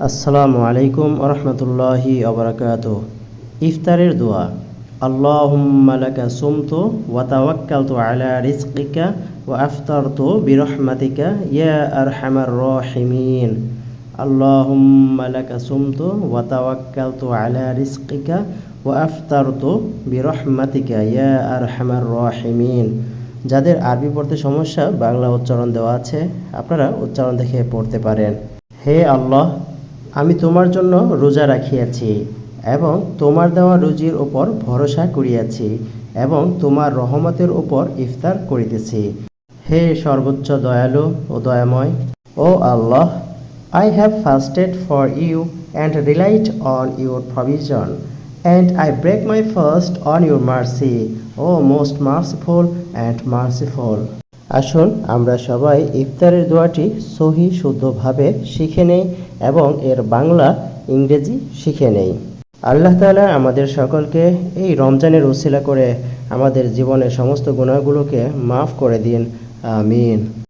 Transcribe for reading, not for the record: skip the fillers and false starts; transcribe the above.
আসসালামু আলাইকুম আরহামতুল্লাহি আবরাকাতু। ইফতারের দোয়া। আল্লাহুম্মা লাকা সুমতু ওয়া তাওয়াক্কালতু আলা রিজকিকা ওয়া আফতারতু বিরহমাতিকা ইয়া আরহামার রাহিমিন। আল্লাহুম্মা লাকা সুমতু ওয়া তাওয়াক্কালতু আলা রিজকিকা ওয়া আফতারতু বিরহমাতিকা ইয়া আরহামার রাহিমিন। যাদের আরবি পড়তে সমস্যা, বাংলা উচ্চারণ দেওয়া আছে, আপনারা উচ্চারণ দেখে পড়তে পারেন। হে আল্লাহ, আমি তোমার জন্য রোজা রাখিয়াছি এবং তোমার দেওয়া রুজির উপর ভরসা করিয়াছি এবং তোমার রহমতের উপর ইফতার করিতেছি। হে সর্বোচ্চ দয়ালু ও দয়াময়, ও আল্লাহ, I have fasted for you and relied on your provision, and I break my fast on your mercy, O most merciful and merciful. আসুন আমরা সবাই ইফতারের দোয়াটি সহি শুদ্ধভাবে শিখে নেই এবং এর বাংলা ইংরেজি শিখে নেই। আল্লাহ তাআলা আমাদের সকলকে এই রমজানের উসিলা করে আমাদের জীবনের সমস্ত গুনাহগুলোকে মাফ করে দিন। আমিন।